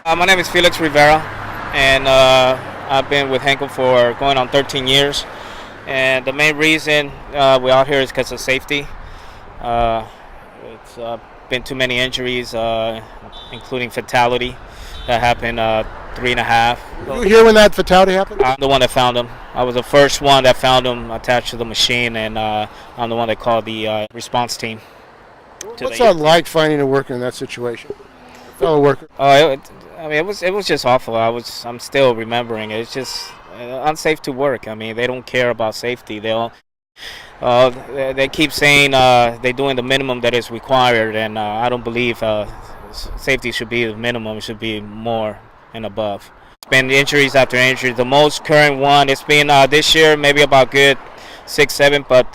My name is Felix Rivera, and I've been with Henkel for going on 13 years. And the main reason we're out here is because of safety. It's been too many injuries, including fatality that happened 3.5. Were you here when that fatality happened? I'm the one that found him. I was the first one that found him attached to the machine, and I'm the one that called the response team. What's that like finding a worker in that situation? A fellow worker? It was just awful. I'm still remembering it. It's just unsafe to work. I mean, they don't care about safety. They keep saying they're doing the minimum that is required, and I don't believe safety should be the minimum. It should be more and above. It's been injuries after injury. The most current one, it's been this year maybe about good 6, 7, but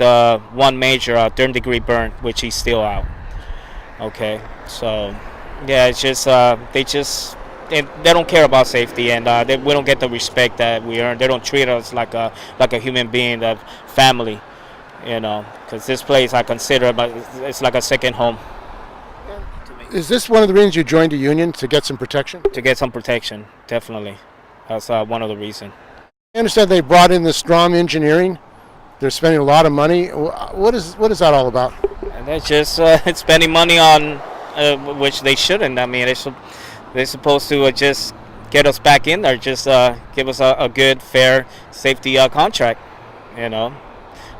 one major third-degree burn, which he's still out. Okay, so yeah, it's just they don't care about safety, and we don't get the respect that we earn. They don't treat us like a human being, that family, because this place I consider, but it's like a second home. Is this one of the reasons you joined a union, to get some protection? To get some protection, definitely. That's one of the reasons. I understand they brought in the Strom Engineering. They're spending a lot of money. What is that all about? And they're just spending money on which they shouldn't. I mean, they're supposed to just get us back in there, just give us a good, fair safety contract,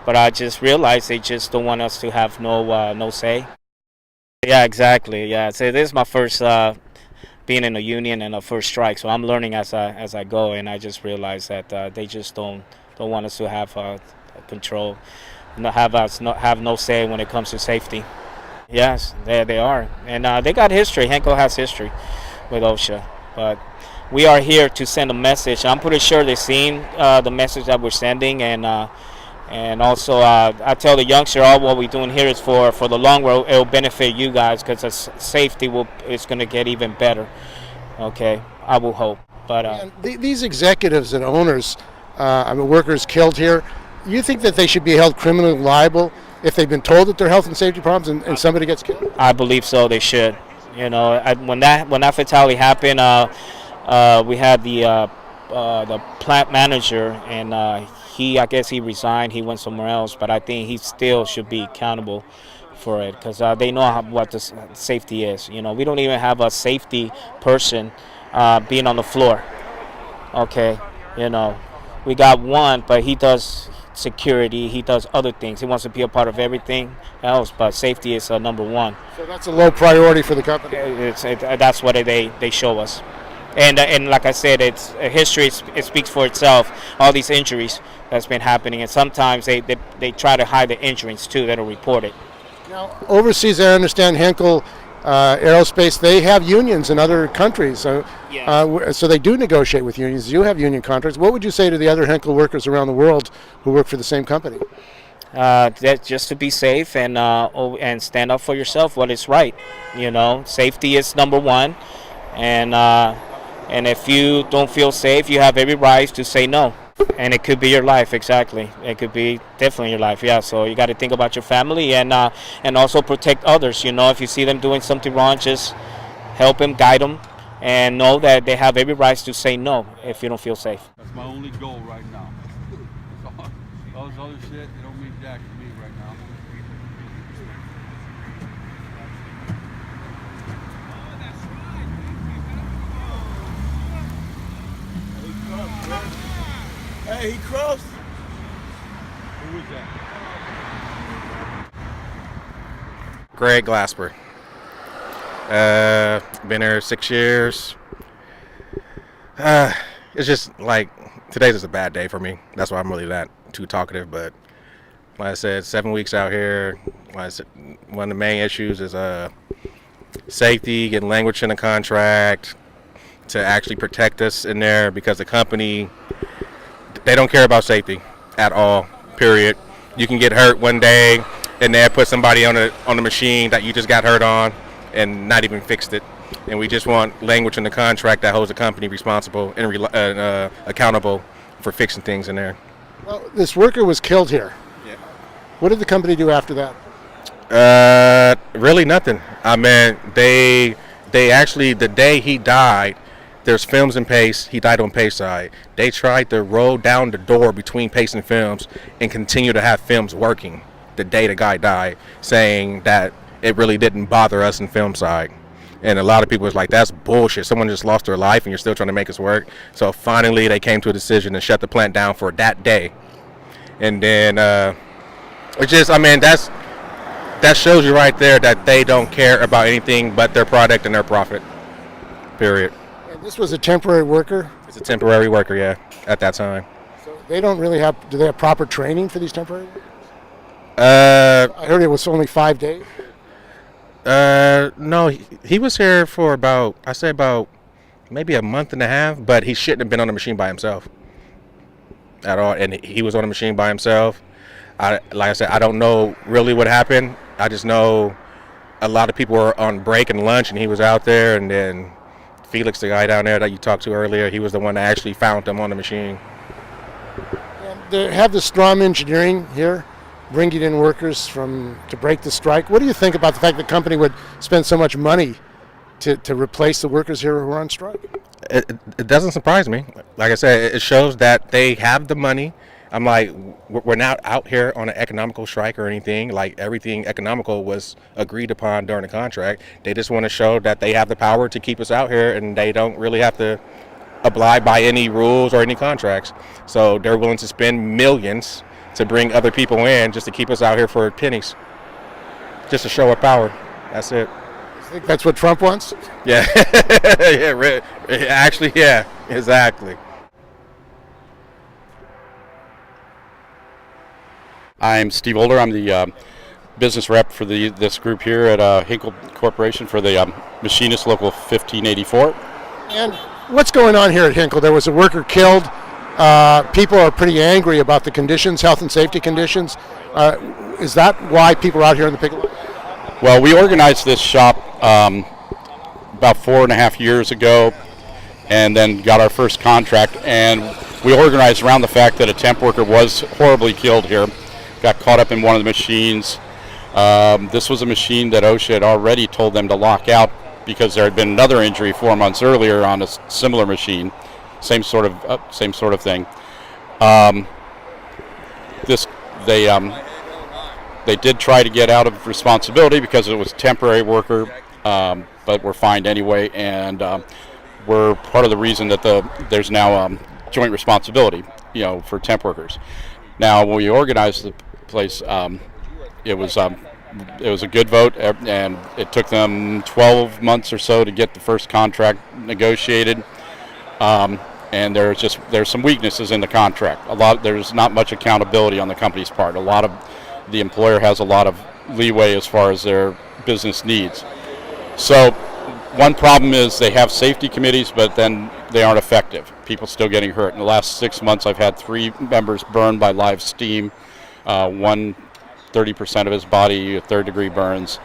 But I just realized they just don't want us to have no say. Yeah, exactly. Yeah, so this is my first being in a union and a first strike, so I'm learning as I go, and I just realized that they just don't want us to have control, have no say when it comes to safety. Yes, they are, and they got history. Henkel has history with OSHA, but we are here to send a message. I'm pretty sure they've seen the message that we're sending, and also I tell the youngster, all what we're doing here is for the long run. It will benefit you guys, because the safety is going to get even better. Okay, I will hope. But these executives and owners, workers killed here, you think that they should be held criminally liable if they've been told that there are health and safety problems and somebody gets killed? I believe so. They should. When that fatality happened, we had the plant manager, and I guess he resigned. He went somewhere else, but I think he still should be accountable for it, because they know what the safety is. We don't even have a safety person being on the floor. Okay, we got one, but he does security, he does other things. He wants to be a part of everything else, but safety is number one. So that's a low priority for the company. That's what they show us, and like I said, it's history. It speaks for itself. All these injuries that's been happening, and sometimes they try to hide the injuries too that are reported. Now, overseas, I understand Henkel Aerospace, they have unions in other countries, so they do negotiate with unions. You have union contracts. What would you say to the other Henkel workers around the world who work for the same company? That just to be safe and stand up for yourself, what is right. Safety is number one, and if you don't feel safe, you have every right to say no. And it could be your life, exactly. It could be definitely your life, yeah. So you got to think about your family and also protect others. If you see them doing something wrong, just help them, guide them, and know that they have every right to say no if you don't feel safe. That's my only goal right now. All this other shit, it don't mean jack to me right now. Hey, he crossed. Who was that? Greg Glasper. Been here 6 years. It's just like today's just a bad day for me. That's why I'm really not too talkative. But like I said, 7 weeks out here. Like I said, one of the main issues is safety, getting language in the contract to actually protect us in there, because the company, they don't care about safety at all, period. You can get hurt one day and they'll put somebody on the machine that you just got hurt on and not even fixed it. And we just want language in the contract that holds the company responsible and accountable for fixing things in there. Well, this worker was killed here. Yeah. What did the company do after that? Really nothing. I mean, they actually, the day he died, There's films and pace. He died on pace side. They tried to roll down the door between pace and films and continue to have films working the day the guy died, saying that it really didn't bother us in film side. And a lot of people was like, that's bullshit. Someone just lost their life and you're still trying to make us work. So finally they came to a decision to shut the plant down for that day. And then that shows you right there that they don't care about anything but their product and their profit. Period. And this was a temporary worker? It's a temporary worker, yeah, at that time. So they don't really do they have proper training for these temporary workers? I heard it was only 5 days. No, he was here for about maybe a month and a half, but he shouldn't have been on the machine by himself at all. And he was on the machine by himself. Like I said, I don't know really what happened. I just know a lot of people were on break and lunch, and he was out there. And then Felix, the guy down there that you talked to earlier, he was the one that actually found him on the machine. And they have the Strom Engineering here, bringing in workers to break the strike. What do you think about the fact that the company would spend so much money to replace the workers here who are on strike? It doesn't surprise me. Like I said, it shows that they have the money. I'm like, we're not out here on an economical strike or anything. Like, everything economical was agreed upon during the contract. They just want to show that they have the power to keep us out here, and they don't really have to abide by any rules or any contracts. So they're willing to spend millions to bring other people in just to keep us out here for pennies, just to show our power. That's it. You think that's what Trump wants? Yeah. Actually, yeah, exactly. I'm Steve Older. I'm the business rep for this group here at Henkel Corporation for the Machinist Local 1584. And what's going on here at Henkel? There was a worker killed. People are pretty angry about the conditions, health and safety conditions. Is that why people are out here in the picket line? Well, we organized this shop about 4.5 years ago, and then got our first contract. And we organized around the fact that a temp worker was horribly killed here, got caught up in one of the machines. This was a machine that OSHA had already told them to lock out because there had been another injury 4 months earlier on a similar machine. Same sort of thing. They did try to get out of responsibility because it was a temporary worker, but were fined anyway, and we're part of the reason that there's now joint responsibility, for temp workers. Now, when we organized the place, it was a good vote, and it took them 12 months or so to get the first contract negotiated. And there's some weaknesses in the contract. There's not much accountability on the company's part. The employer has a lot of leeway as far as their business needs. So one problem is they have safety committees, but then they aren't effective. People still getting hurt. In the last 6 months, I've had 3 members burned by live steam. One 30% of his body, 3rd-degree burns.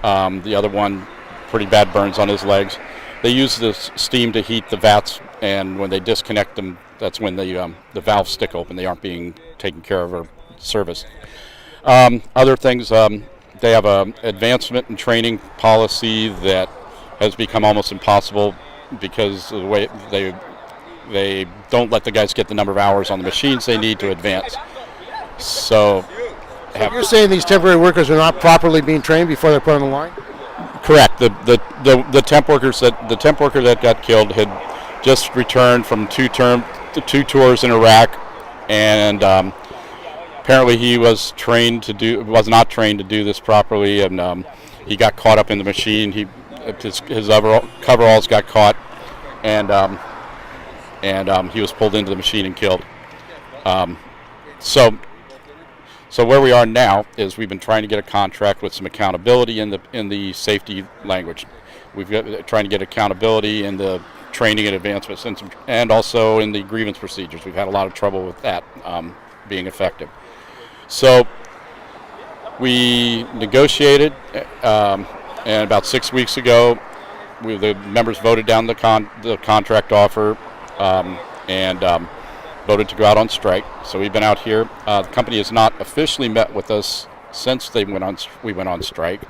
The other one, pretty bad burns on his legs. They use this steam to heat the vats, and when they disconnect them, that's when the valves stick open. They aren't being taken care of or serviced. Other things, they have an advancement and training policy that has become almost impossible because of the way they don't let the guys get the number of hours on the machines they need to advance. So you're saying these temporary workers are not properly being trained before they're put on the line? Correct. The temp worker that got killed had just returned from 2 tours in Iraq, and apparently he was not trained to do this properly, and he got caught up in the machine. His coveralls got caught, and he was pulled into the machine and killed. So where we are now is we've been trying to get a contract with some accountability in the safety language. We've got trying to get accountability in the training and advancements, and also in the grievance procedures. We've had a lot of trouble with that being effective. So we negotiated, and about 6 weeks ago, the members voted down the contract offer, and voted to go out on strike. So we've been out here. The company has not officially met with us since we went on strike.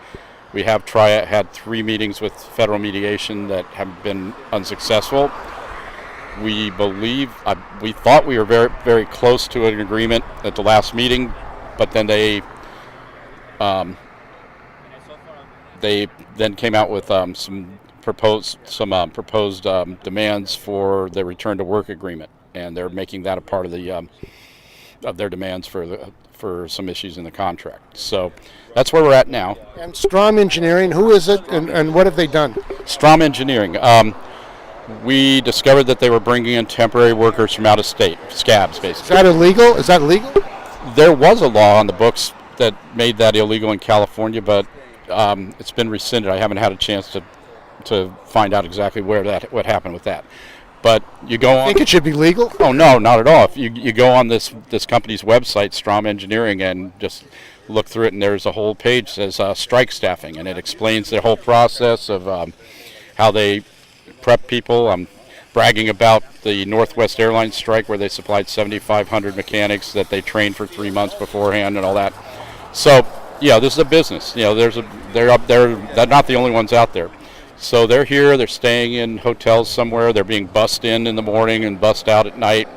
We have had 3 meetings with federal mediation that have been unsuccessful. We thought we were very, very close to an agreement at the last meeting, but then they then came out with some proposed demands for the return to work agreement, and they're making that a part of the of their demands for some issues in the contract. So that's where we're at now. And Strom Engineering, who is it, and what have they done? Strom Engineering. We discovered that they were bringing in temporary workers from out of state, scabs, basically. Is that illegal? Is that legal? There was a law on the books that made that illegal in California, but it's been rescinded. I haven't had a chance to find out exactly what happened with that. But you go on. Think it should be legal? Oh no, not at all. If you go on this company's website, Strom Engineering, and just look through it, and there's a whole page that says strike staffing, and it explains the whole process of how they prep people. I'm bragging about the Northwest Airlines strike where they supplied 7,500 mechanics that they trained for 3 months beforehand and all that. So yeah, this is a business. You know, they're up there. They're not the only ones out there. So they're here. They're staying in hotels somewhere. They're being bussed in the morning and bussed out at night.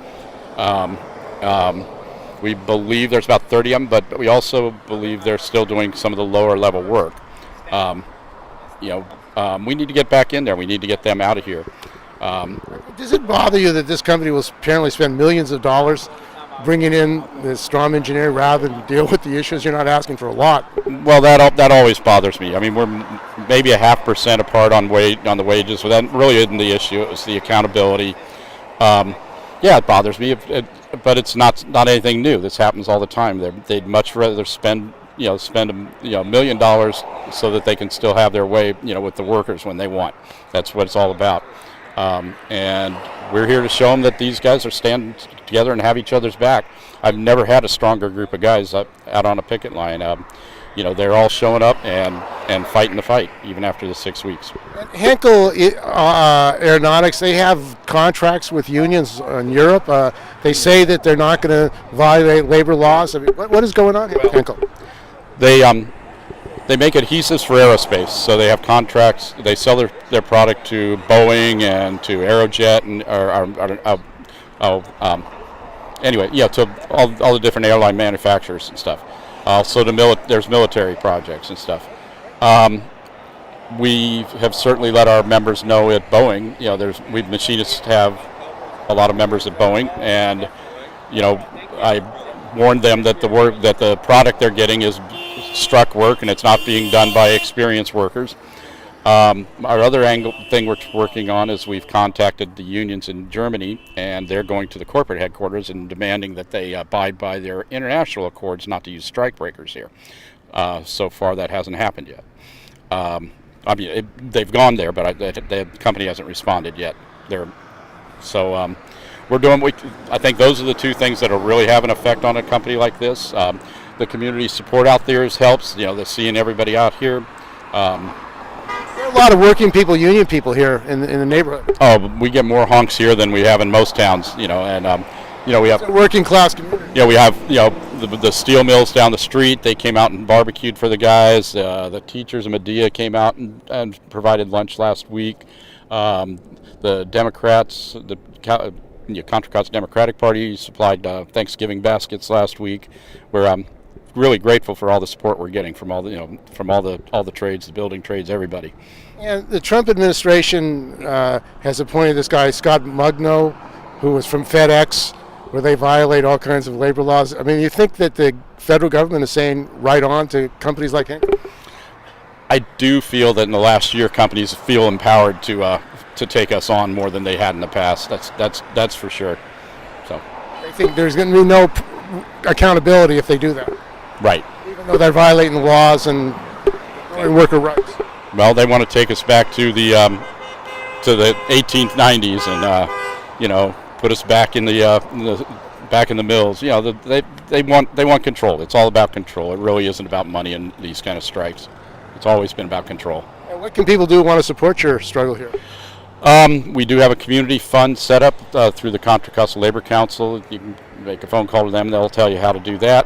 We believe there's about 30 of them, but we also believe they're still doing some of the lower level work. We need to get back in there. We need to get them out of here. Does it bother you that this company will apparently spend millions of dollars bringing in the Strom Engineer rather than deal with the issues? You're not asking for a lot. Well, that always bothers me. I mean, we're maybe 0.5% apart on the wages, so that really isn't the issue. It was the accountability. Yeah, it bothers me, but it's not anything new. This happens all the time. They'd much rather spend $1 million so that they can still have their way, with the workers when they want. That's what it's all about. And we're here to show them that these guys are standing together and have each other's back. I've never had a stronger group of guys out on a picket line. They're all showing up and fighting the fight, even after the 6 weeks. Henkel Aeronautics, they have contracts with unions in Europe. They say that they're not going to violate labor laws. I mean, what is going on here with Henkel? They make adhesives for aerospace, so they have contracts. They sell their product to Boeing and to Aerojet and to all the different airline manufacturers and stuff. Also, there's military projects and stuff. We have certainly let our members know at Boeing. We machinists have a lot of members at Boeing, and I warned them that the product they're getting is struck work and it's not being done by experienced workers. Our other thing we're working on is we've contacted the unions in Germany, and they're going to the corporate headquarters and demanding that they abide by their international accords not to use strikebreakers here. So far that hasn't happened yet. They've gone there, but the company hasn't responded yet. We're doing. I think those are the two things that will really have an effect on a company like this. The community support out there helps. They're seeing everybody out here. There are a lot of working people, union people here in the neighborhood. Oh, we get more honks here than we have in most towns. We have it's a working class community. We have the steel mills down the street. They came out and barbecued for the guys. The teachers in Medea came out and provided lunch last week. The Democrats, Contra Costa Democratic Party supplied Thanksgiving baskets last week. We're really grateful for all the support we're getting from all the trades, the building trades, everybody. And the Trump administration has appointed this guy Scott Mugno, who was from FedEx, where they violate all kinds of labor laws. I mean, you think that the federal government is saying right on to companies like Henkel? I do feel that in the last year, companies feel empowered to take us on more than they had in the past. That's for sure. So I think there's going to be no accountability if they do that. Right. Even though they're violating the laws and worker rights. Well, they want to take us back to the 1890s and put us back in the mills. They want control. It's all about control. It really isn't about money and these kind of strikes. It's always been about control. And what can people do who want to support your struggle here? We do have a community fund set up through the Contra Costa Labor Council. You can make a phone call to them. They'll tell you how to do that.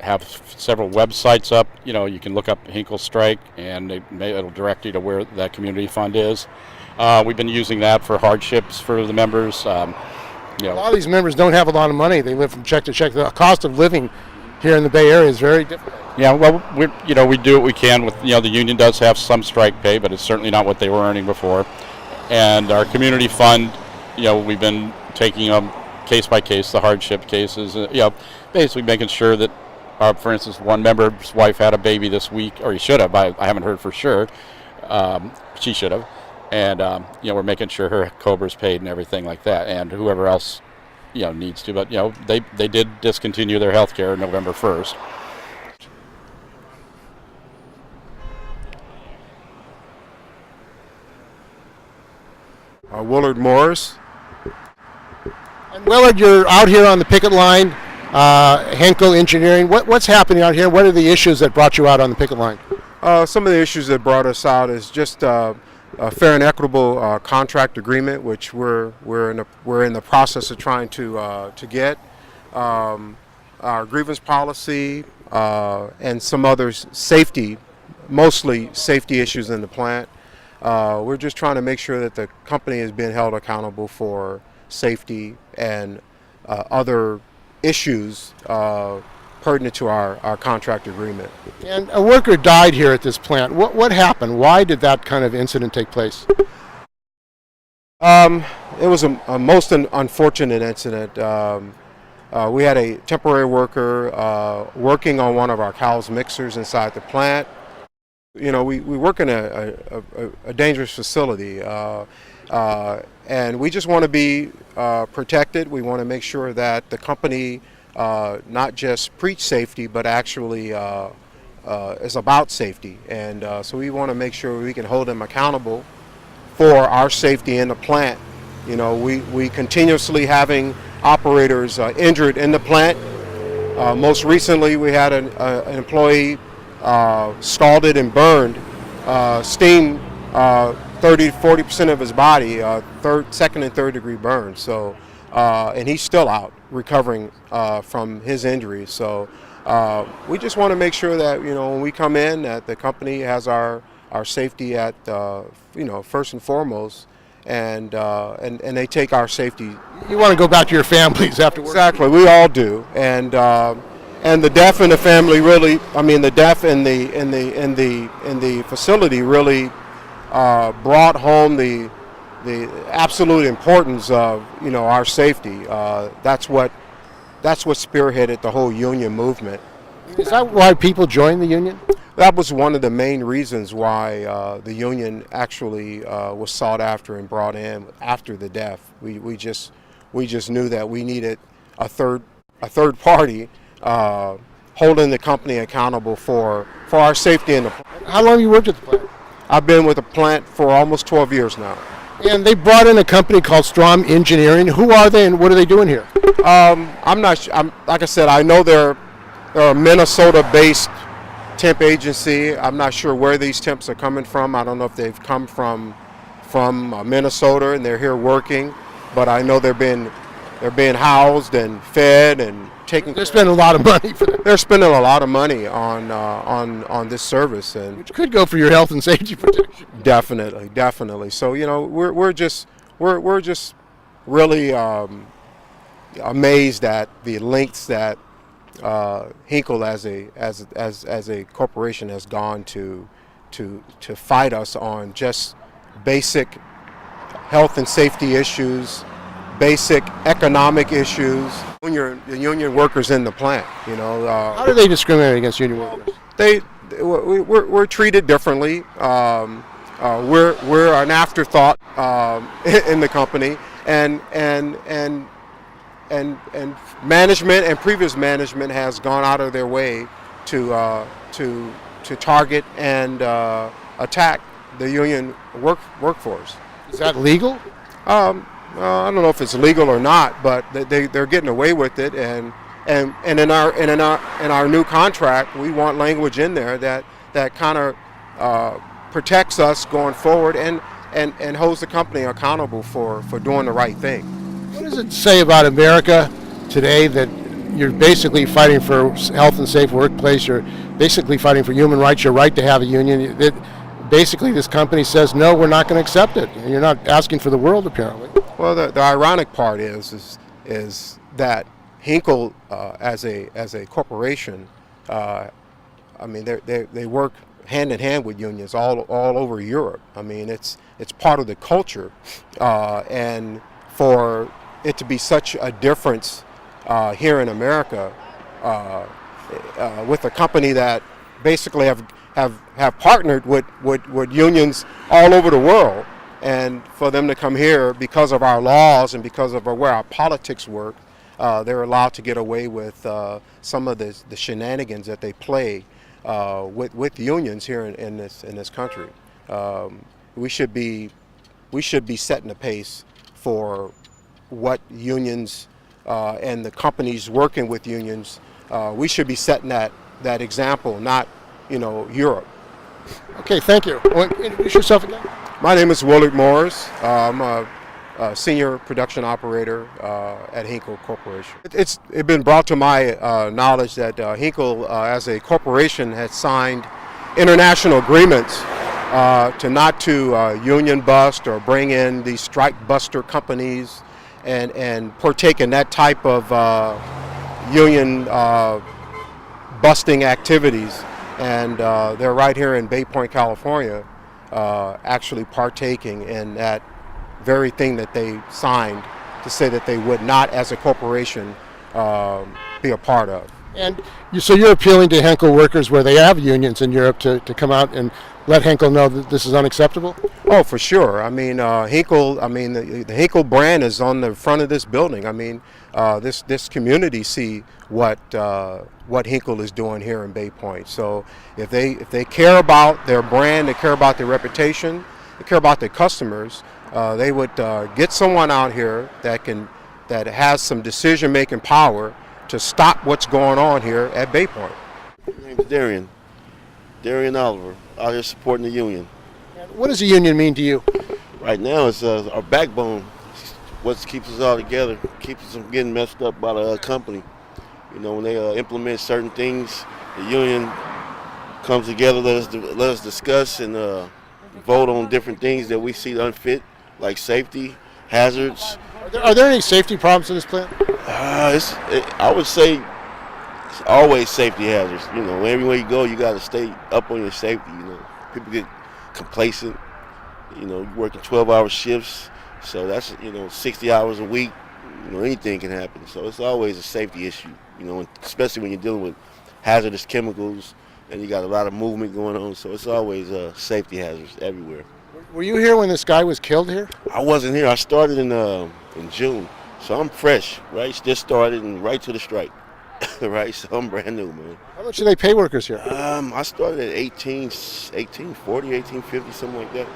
have several websites up. You know, you can look up Henkel Strike, and it'll direct you to where that community fund is. We've been using that for hardships for the members. A lot of these members don't have a lot of money. They live from check to check. The cost of living here in the Bay Area is very difficult. Yeah, well, we do what we can with, the union does have some strike pay, but it's certainly not what they were earning before. And our community fund, we've been taking them case by case, the hardship cases, basically making sure that, for instance, one member's wife had a baby this week, or he should have, I haven't heard for sure. She should have. And, we're making sure her COBRA's paid and everything like that, and whoever else, needs to. But, they did discontinue their health care November 1st. Willard Morris. And Willard, you're out here on the picket line, Henkel Engineering. What's happening out here? What are the issues that brought you out on the picket line? Some of the issues that brought us out is just a fair and equitable contract agreement, which we're in the process of trying to get. Our grievance policy and some other mostly safety issues in the plant. We're just trying to make sure that the company is being held accountable for safety and other issues pertinent to our contract agreement. And a worker died here at this plant. What happened? Why did that kind of incident take place? It was a most unfortunate incident. We had a temporary worker working on one of our cow's mixers inside the plant. We work in a dangerous facility, and we just want to be protected. We want to make sure that the company not just preach safety, but actually is about safety. And so we want to make sure we can hold them accountable for our safety in the plant. We continuously having operators injured in the plant. Most recently, we had an employee scalded and burned, steam 30 to 40% of his body, second and third degree burns. So, and he's still out recovering from his injuries. So, we just want to make sure that when we come in, that the company has our safety at first and foremost, and they take our safety. You want to go back to your families afterwards. Exactly, we all do, and the deaf in the family really, the deaf in the facility really brought home the absolute importance of our safety. That's what spearheaded the whole union movement. Is that why people joined the union? That was one of the main reasons why the union actually was sought after and brought in after the deaf. We just knew that we needed a third party holding the company accountable for our safety in the plant. How long have you worked at the plant? I've been with the plant for almost 12 years now. And they brought in a company called Strikebreaking Engineering. Who are they and what are they doing here? I'm not. Like I said, I know they're a Minnesota-based temp agency. I'm not sure where these temps are coming from. I don't know if they've come from Minnesota and they're here working, but I know they're being housed and fed and taken. They're spending a lot of money for that. They're spending a lot of money on this service, and which could go for your health and safety protection. Definitely. So we're just really amazed at the lengths that Henkel as a corporation has gone to fight us on just basic health and safety issues, basic economic issues. When you're the union workers in the plant, how do they discriminate against union workers? We're treated differently. We're an afterthought in the company, and management and previous management has gone out of their way to target and attack the union workforce. Is that legal? I don't know if it's legal or not, but they're getting away with it, and in our new contract, we want language in there that kind of protects us going forward and holds the company accountable for doing the right thing. What does it say about America today that you're basically fighting for health and safe workplace. You're basically fighting for human rights. Your right to have a union. Basically, this company says no, we're not going to accept it. And you're not asking for the world, apparently. Well, the ironic part is that Henkel, as a corporation, I mean, they work hand in hand with unions all over Europe. I mean, it's part of the culture, and for it to be such a difference here in America with a company that basically have partnered with unions all over the world, and for them to come here because of our laws and because of where our politics work, they're allowed to get away with some of the shenanigans that they play with unions here in this country. We should be setting the pace for what unions and the companies working with unions. We should be setting that example, not Europe. Okay, thank you. Introduce yourself again. My name is Willard Morris. I'm a senior production operator at Henkel Corporation. It's been brought to my knowledge that Henkel, as a corporation, has signed international agreements to not to union bust or bring in these strike buster companies and partake in that type of union busting activities. And they're right here in Bay Point, California, actually partaking in that very thing that they signed to say that they would not, as a corporation, be a part of. And so you're appealing to Henkel workers where they have unions in Europe to come out and let Henkel know that this is unacceptable? Oh, for sure. I mean, Henkel. I mean, the Henkel brand is on the front of this building. I mean, this community see what Henkel is doing here in Bay Point. So if they care about their brand, they care about their reputation, they care about their customers, they would get someone out here that has some decision-making power to stop what's going on here at Bay Point. My name's Darian Oliver, out here supporting the union. What does a union mean to you? Right now, it's our backbone. It's what keeps us all together, keeps us from getting messed up by the company. When they implement certain things, the union comes together, let us discuss and vote on different things that we see unfit, like safety, hazards. Are there any safety problems in this plant? I would say it's always safety hazards. Everywhere you go, you got to stay up on your safety. People get complacent. You're working 12-hour shifts, so that's 60 hours a week. Anything can happen. So it's always a safety issue. Especially when you're dealing with hazardous chemicals and you got a lot of movement going on. So it's always safety hazards everywhere. Were you here when this guy was killed here? I wasn't here. I started in June, so I'm fresh. Right, just started and right to the strike. Right, so I'm brand new, man. How much do they pay workers here? I started at 1840, 1850, something like that.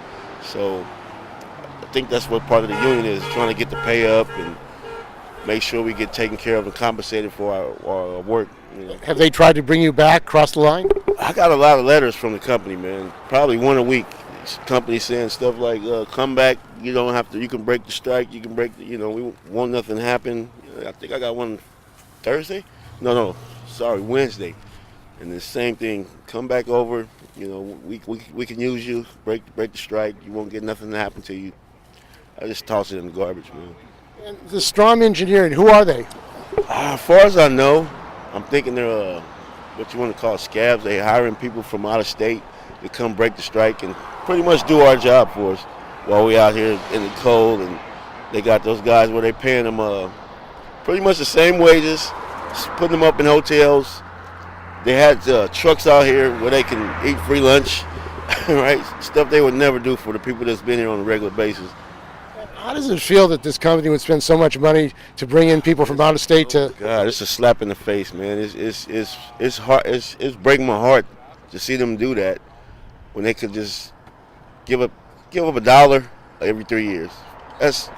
So I think that's what part of the union is, trying to get the pay up and make sure we get taken care of and compensated for our work. Have they tried to bring you back, cross the line? I got a lot of letters from the company, man. Probably one a week. Company saying stuff like, come back, you don't have to, you can break the strike, you can break the, we won't nothing happen. I think I got one Thursday? Wednesday. And the same thing, come back over, we can use you, break the strike, you won't get nothing to happen to you. I just toss it in the garbage, man. And the Strom Engineering, who are they? As far as I know, I'm thinking they're what you want to call scabs. They're hiring people from out of state to come break the strike and pretty much do our job for us while we out here in the cold. And they got those guys where they paying them pretty much the same wages, putting them up in hotels. They had trucks out here where they can eat free lunch, right? Stuff they would never do for the people that's been here on a regular basis. How does it feel that this company would spend so much money to bring in people from out of state to? God, it's a slap in the face, man. It's hard. It's breaking my heart to see them do that when they could just give up $1 every 3 years. That's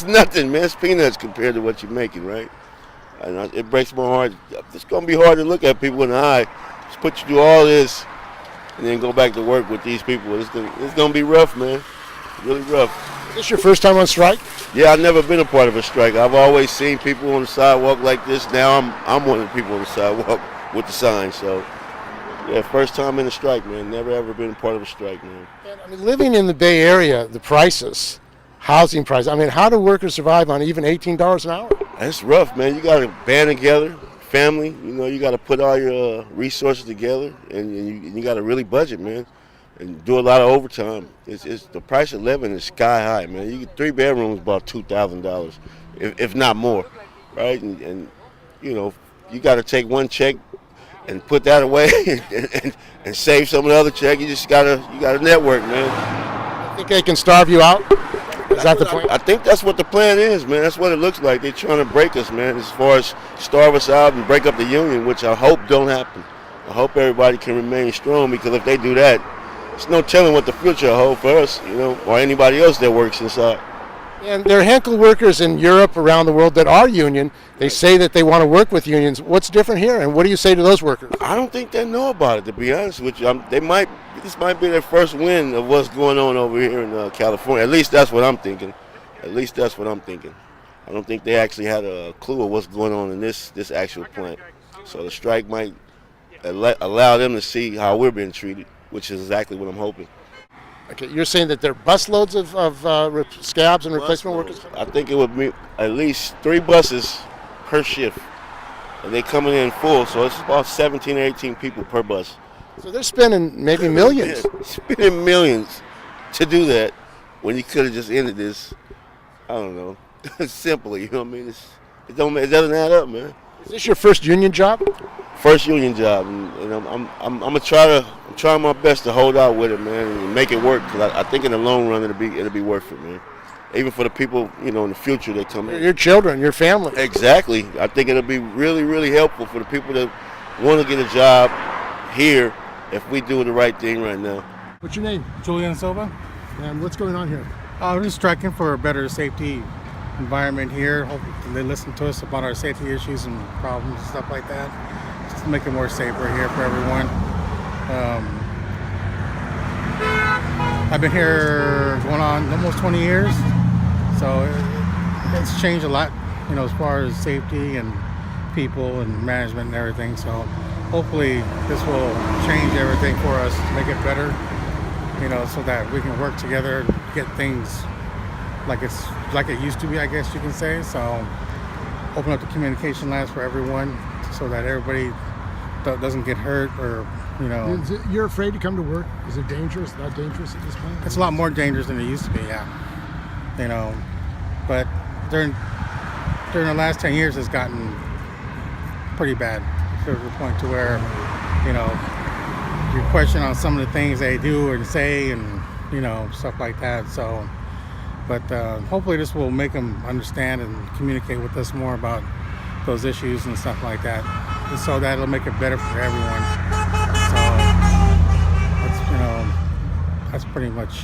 nothing, man. It's peanuts compared to what you're making, right? And it breaks my heart. It's gonna be hard to look at people in the eye. Just put you through all this, and then go back to work with these people. It's gonna be rough, man. Really rough. Is this your first time on strike? Yeah, I've never been a part of a strike. I've always seen people on the sidewalk like this. Now I'm one of the people on the sidewalk with the sign. So, yeah, first time in a strike, man. Never ever been a part of a strike, man. And, I mean, living in the Bay Area, the prices, housing prices. I mean, how do workers survive on even $18 an hour? That's rough, man. You got to band together, family. You know, you got to put all your resources together, and you got to really budget, man, and do a lot of overtime. It's the price of living is sky high, man. You get 3 bedrooms about $2,000, if not more, right? And you know, you got to take one check and put that away and save some of the other check. You gotta network, man. Think they can starve you out? Is that the plan? I think that's what the plan is, man. That's what it looks like. They're trying to break us, man, as far as starve us out and break up the union, which I hope don't happen. I hope everybody can remain strong, because if they do that, there's no telling what the future holds for us, you know, or anybody else that works inside. And there are Henkel workers in Europe, around the world, that are union. They say that they want to work with unions. What's different here, and what do you say to those workers? I don't think they know about it, to be honest with you. This might be their first win of what's going on over here in California. At least that's what I'm thinking. I don't think they actually had a clue of what's going on in this actual plant. So the strike might allow them to see how we're being treated, which is exactly what I'm hoping. Okay, you're saying that there are busloads of scabs and replacement workers? I think it would be at least 3 buses per shift, and they're coming in full, so it's about 17 or 18 people per bus. So they're spending maybe millions. Yeah, spending millions to do that when you could have just ended this, I don't know, simply, you know what I mean? It doesn't add up, man. Is this your first union job? First union job, and I'm trying my best to hold out with it, man, and make it work, because I think in the long run it'll be worth it, man. Even for the people, you know, in the future that come in. Your children, your family. Exactly. I think it'll be really, really helpful for the people that want to get a job here if we do the right thing right now. What's your name? Julian Silva. And what's going on here? We're just striking for a better safety environment here. Hope they listen to us about our safety issues and problems and stuff like that. Just to make it more safer here for everyone. I've been here going on almost 20 years, so it's changed a lot, you know, as far as safety and people and management and everything. So hopefully this will change everything for us to make it better, you know, so that we can work together and get things like it used to be, I guess you can say. So open up the communication lines for everyone so that everybody doesn't get hurt, or, you know. You're afraid to come to work? Is it dangerous? Not dangerous at this point? It's a lot more dangerous than it used to be, yeah. You know, but during the last 10 years, it's gotten pretty bad to the point to where, you know, you question on some of the things they do and say, and, you know, stuff like that. So, but hopefully this will make them understand and communicate with us more about those issues and stuff like that, so that it'll make it better for everyone. So that's, you know, that's pretty much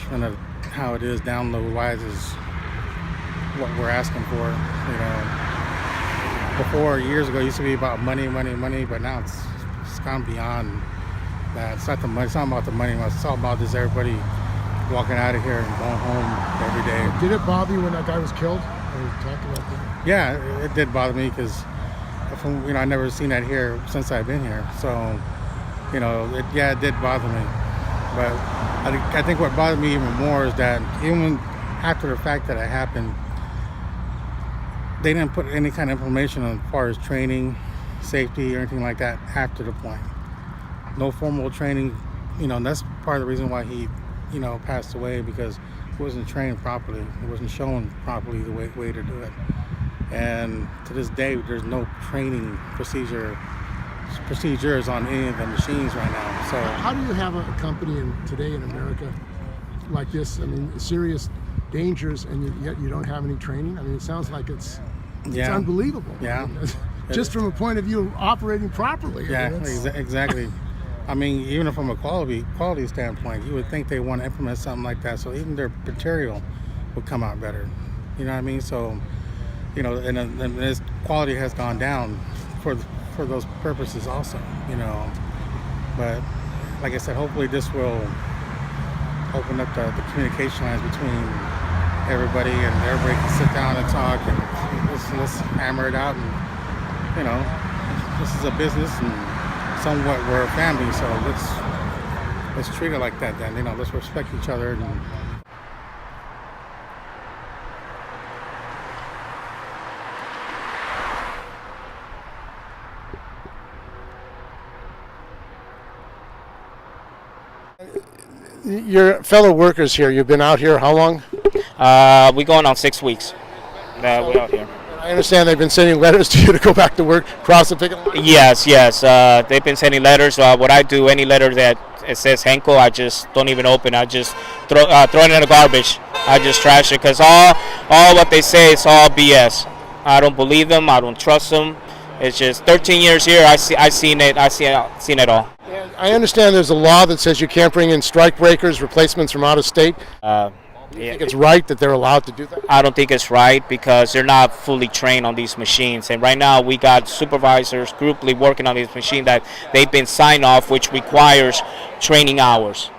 how it is. Download wise is what we're asking for. You know, before, years ago, it used to be about money, but now it's gone beyond that. It's not the money. It's not about the money. It's all about just everybody walking out of here and going home every day. Did it bother you when that guy was killed? Talk about that. Yeah, it did bother me, because, you know, I never seen that here since I've been here. So, you know, it did bother me. But I think what bothered me even more is that even after the fact that it happened, they didn't put any kind of information on as far as training, safety, or anything like that after the point. No formal training, you know, and that's part of the reason why he, you know, passed away, because he wasn't trained properly. It wasn't shown properly the way to do it. And to this day, there's no training procedures on any of the machines right now. So how do you have a company today in America like this? I mean, serious dangers, and yet you don't have any training? I mean, it sounds like it's unbelievable. Yeah. I mean, just from a point of view of operating properly. Yeah, I mean, exactly. I mean, even from a quality standpoint, you would think they want to implement something like that, so even their material would come out better. You know what I mean? So, you know, and this quality has gone down for those purposes also, you know. But like I said, hopefully this will open up the communication lines between everybody can sit down and talk and let's hammer it out. And this is a business and somewhat we're a family, so let's treat it like that. Then let's respect each other. And Your fellow workers here, you've been out here how long? We're going on 6 weeks. We're out here. I understand they've been sending letters to you to go back to work, cross the picket line? Yes. They've been sending letters. What I do, any letter that it says Henkel, I just don't even open. I just throw it in the garbage. I just trash it because all what they say is all BS. I don't believe them. I don't trust them. It's just 13 years here. I've seen it all. I understand there's a law that says you can't bring in strike breakers, replacements from out of state. Do you think it's right that they're allowed to do that? I don't think it's right because they're not fully trained on these machines. And right now we got supervisors, group lead working on these machines that they've been signed off, which requires training hours,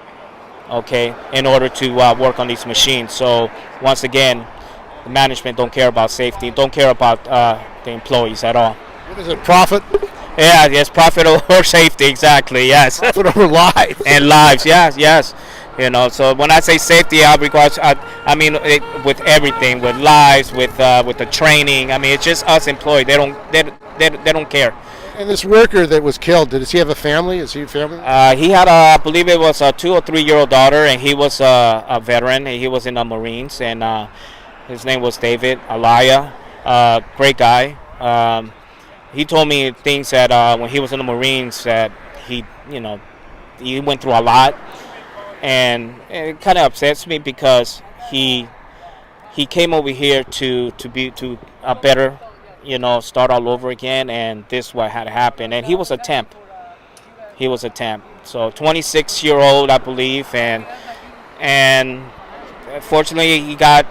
okay, in order to work on these machines. So once again, the management don't care about safety, don't care about the employees at all. What is it, profit? Yeah, yes, profit or safety, exactly, yes. Profit over lives. And lives, yes. So when I say safety, I mean with everything, with lives, with the training. I mean, it's just us employees. They don't care. And this worker that was killed, does he have a family? Is he a family? He had, I believe it was a 2 or 3 year old daughter, and he was a veteran. He was in the Marines, and his name was David Eleidjian. Great guy. He told me things that when he was in the Marines that he went through a lot. And it kind of upsets me because he came over here to be a better, start all over again, and this is what had happened. And he was a temp. So 26-year-old, I believe, and fortunately he got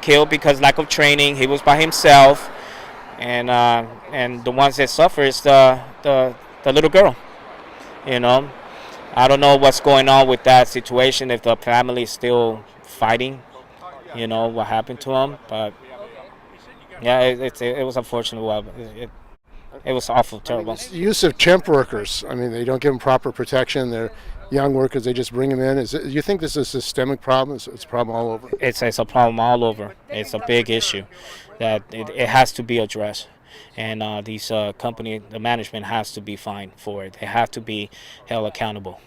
killed because lack of training. He was by himself, and the ones that suffer is the little girl, I don't know what's going on with that situation, if the family is still fighting, what happened to him. But, yeah, it was unfortunate. It was awful, terrible. The use of temp workers, I mean, they don't give them proper protection. They're young workers. They just bring them in. You think this is a systemic problem? It's a problem all over? It's a problem all over. It's a big issue that it has to be addressed. And these company, the management has to be fined for it. They have to be held accountable.